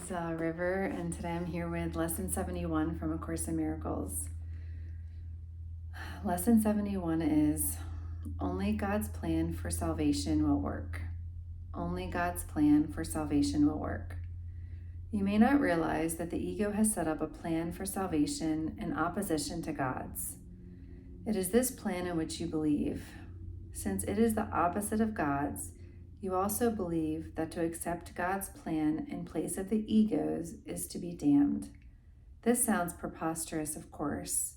is River, and today I'm here with Lesson 71 from A Course in Miracles. Lesson 71 is, only God's plan for salvation will work. Only God's plan for salvation will work. You may not realize that the ego has set up a plan for salvation in opposition to God's. It is this plan in which you believe. Since it is the opposite of God's, you also believe that to accept God's plan in place of the ego's is to be damned. This sounds preposterous, of course.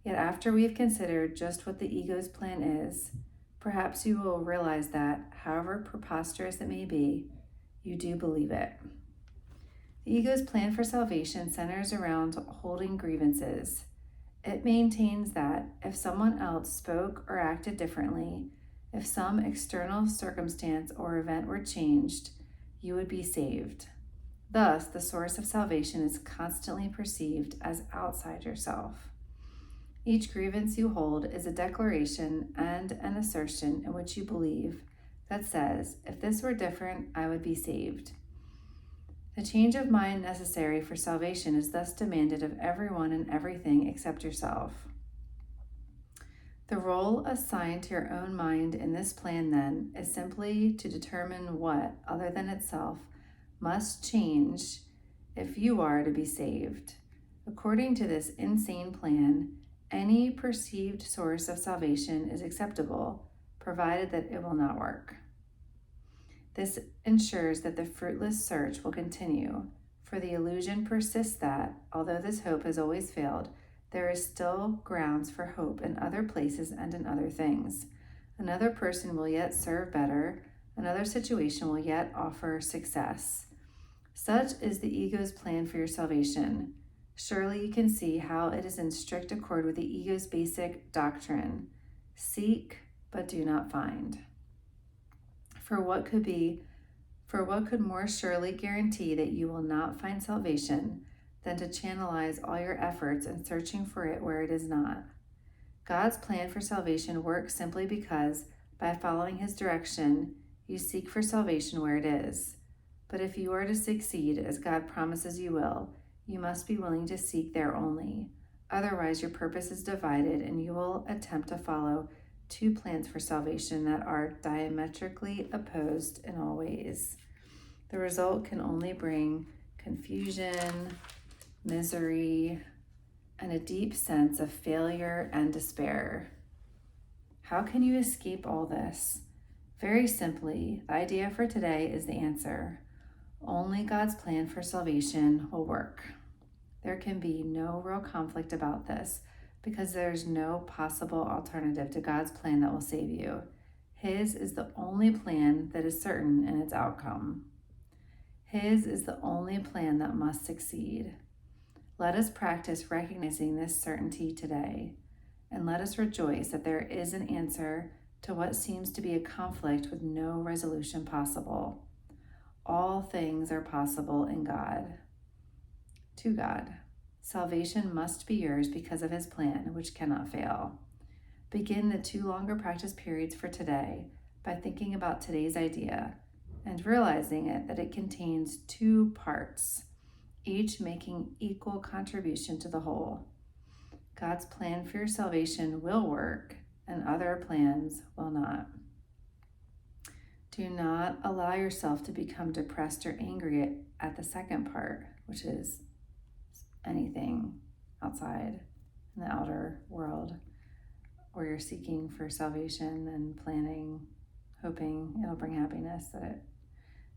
Yet after we've considered just what the ego's plan is, perhaps you will realize that, however preposterous it may be, you do believe it. The ego's plan for salvation centers around holding grievances. It maintains that if someone else spoke or acted differently, if some external circumstance or event were changed, you would be saved. Thus, the source of salvation is constantly perceived as outside yourself. Each grievance you hold is a declaration and an assertion in which you believe that says, if this were different, I would be saved. The change of mind necessary for salvation is thus demanded of everyone and everything except yourself. The role assigned to your own mind in this plan, then, is simply to determine what, other than itself, must change if you are to be saved. According to this insane plan, any perceived source of salvation is acceptable, provided that it will not work. This ensures that the fruitless search will continue, for the illusion persists that, although this hope has always failed, there is still grounds for hope in other places and in other things. Another person will yet serve better. Another situation will yet offer success. Such is the ego's plan for your salvation. Surely you can see how it is in strict accord with the ego's basic doctrine. Seek, but do not find. For what could more surely guarantee that you will not find salvation than to channelize all your efforts in searching for it where it is not? God's plan for salvation works simply because, by following his direction, you seek for salvation where it is. But if you are to succeed, as God promises you will, you must be willing to seek there only. Otherwise, your purpose is divided, and you will attempt to follow two plans for salvation that are diametrically opposed in all ways. The result can only bring confusion, misery, and a deep sense of failure and despair. How can you escape all this? Very simply, the idea for today is the answer. Only God's plan for salvation will work. There can be no real conflict about this because there's no possible alternative to God's plan that will save you. His is the only plan that is certain in its outcome. His is the only plan that must succeed. Let us practice recognizing this certainty today, and let us rejoice that there is an answer to what seems to be a conflict with no resolution possible. All things are possible in God. To God. Salvation must be yours because of his plan, which cannot fail. Begin the 2 longer practice periods for today by thinking about today's idea and realizing that it contains 2 parts, each making equal contribution to the whole. God's plan for your salvation will work, and other plans will not. Do not allow yourself to become depressed or angry at the second part, which is anything outside in the outer world where you're seeking for salvation and planning, hoping it'll bring happiness.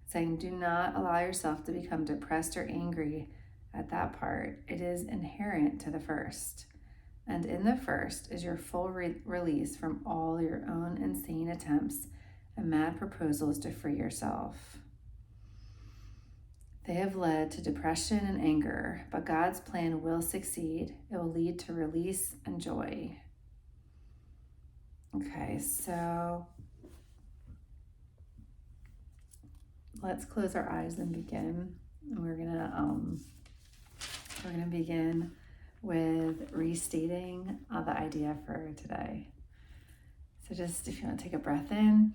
Saying, do not allow yourself to become depressed or angry at that part. It is inherent to the first. And in the first is your full release from all your own insane attempts and mad proposals to free yourself. They have led to depression and anger, but God's plan will succeed. It will lead to release and joy. Okay, so let's close our eyes and begin. We're gonna begin with restating the idea for today. So just if you want to take a breath in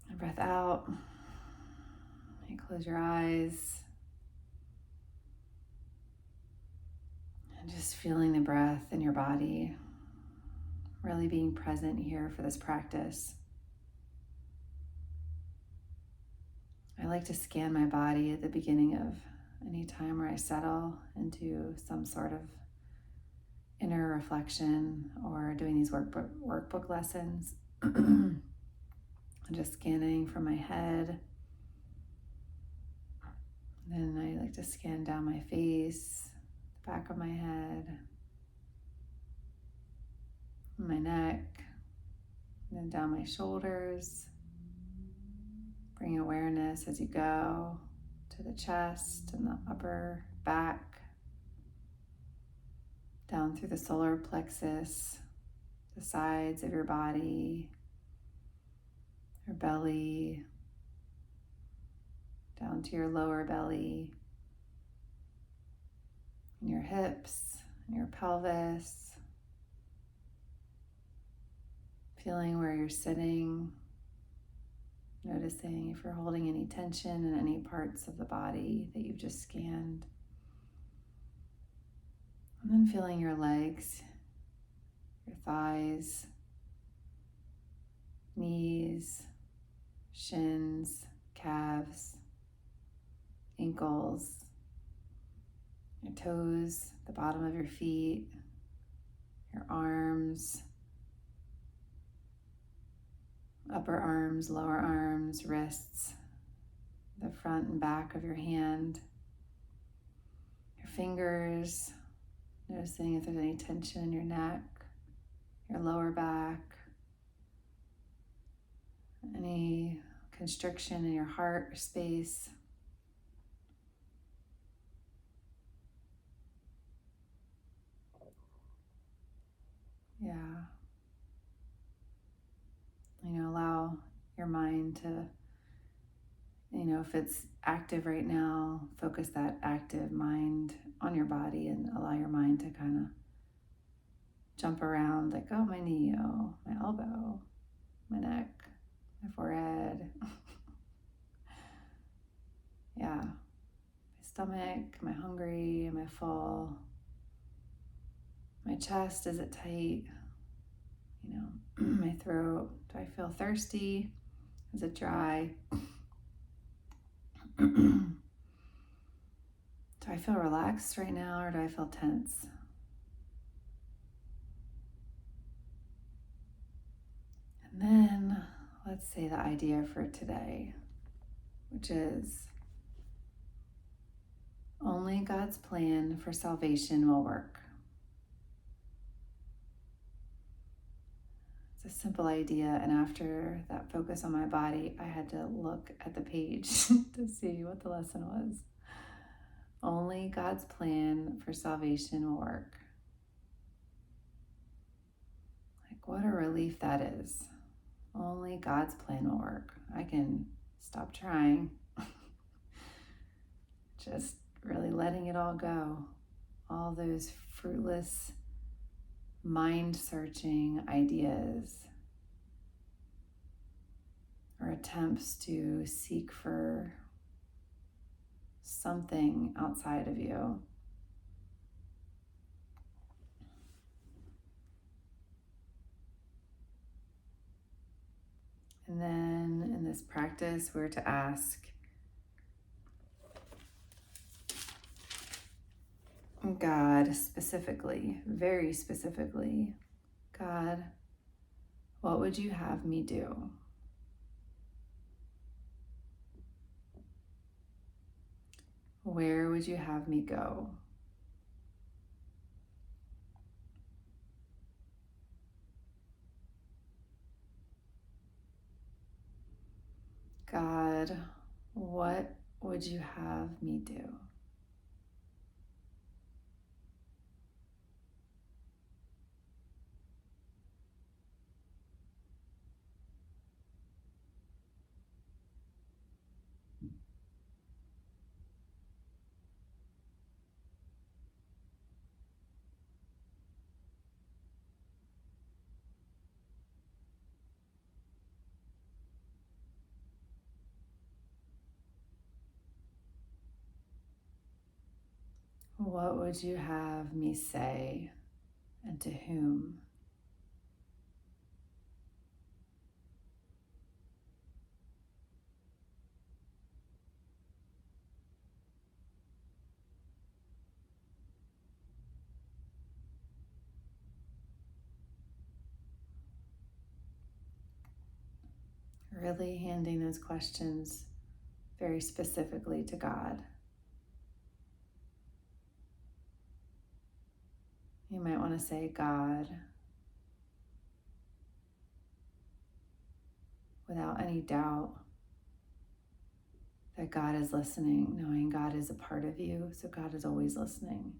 and breath out, and close your eyes And just feeling the breath in your body, really being present here for this practice. I like to scan my body at the beginning of any time where I settle into some sort of inner reflection or doing these workbook lessons. I'm just scanning from my head. Then I like to scan down my face, the back of my head, my neck, and then down my shoulders. Bring awareness as you go to the chest and the upper back, down through the solar plexus, the sides of your body, your belly, down to your lower belly, and your hips, and your pelvis, feeling where you're sitting, noticing if you're holding any tension in any parts of the body that you've just scanned. And then feeling your legs, your thighs, knees, shins, calves, ankles, your toes, the bottom of your feet, your arms, upper arms, lower arms, wrists, the front and back of your hand, your fingers, noticing if there's any tension in your neck, your lower back, any constriction in your heart space. Yeah. Allow your mind to, if it's active right now, focus that active mind on your body and allow your mind to kind of jump around like, oh, my knee, oh, my elbow, my neck, my forehead. Yeah. My stomach, am I hungry? Am I full? My chest, is it tight? My throat, do I feel thirsty? Is it dry? Do I feel relaxed right now or do I feel tense? And then let's say the idea for today, which is only God's plan for salvation will work. It's a simple idea, and after that focus on my body, I had to look at the page to see what the lesson was. Only God's plan for salvation will work. Like, what a relief that is. Only God's plan will work. I can stop trying. Just really letting it all go. All those fruitless, mind-searching ideas or attempts to seek for something outside of you. And then in this practice, we're to ask God specifically, very specifically, God, what would you have me do? Where would you have me go? God, what would you have me do? What would you have me say, and to whom? Really handing those questions very specifically to God. You might want to say, God, without any doubt that God is listening, knowing God is a part of you, so God is always listening.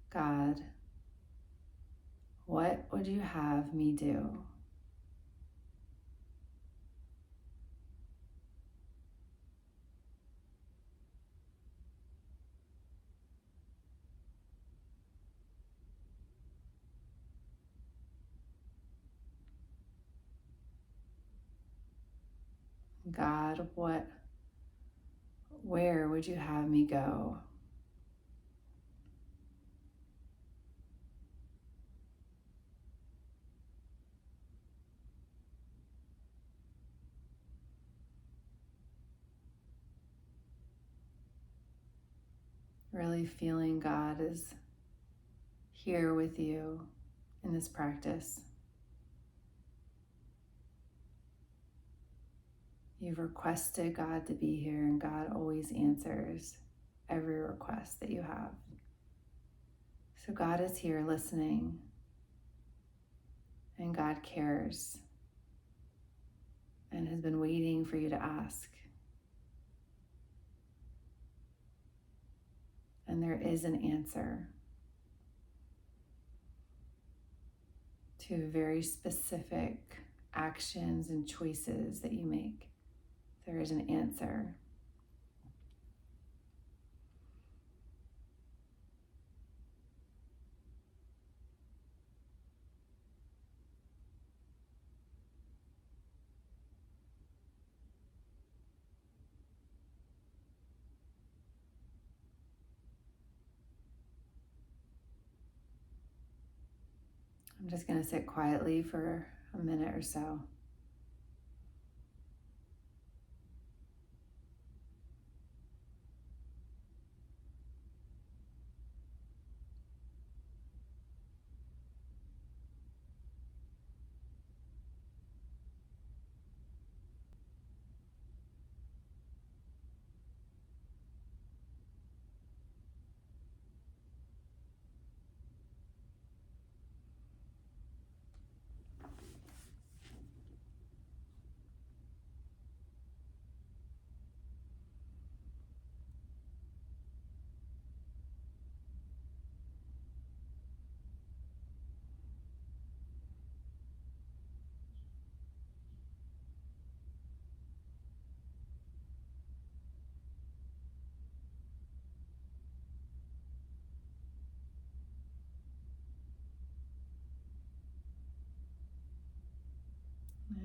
God, what would you have me do? God, where would you have me go? Really feeling God is here with you in this practice. You've requested God to be here, and God always answers every request that you have. So God is here listening, and God cares and has been waiting for you to ask. And there is an answer to very specific actions and choices that you make. There is an answer. I'm just going to sit quietly for a minute or so.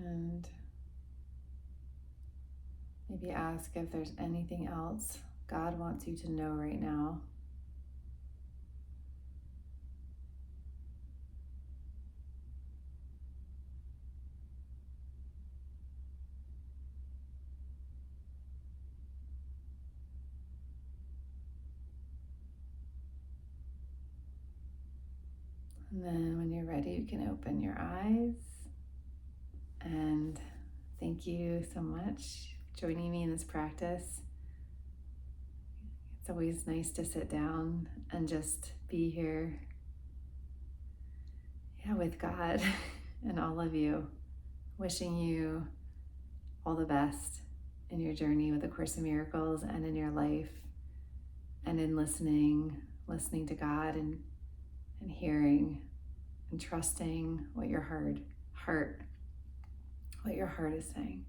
And maybe ask if there's anything else God wants you to know right now. And then when you're ready, you can open your eyes. And thank you so much for joining me in this practice. It's always nice to sit down and just be here, with God and all of you. Wishing you all the best in your journey with A Course in Miracles and in your life, and in listening to God and hearing and trusting what your heart is saying.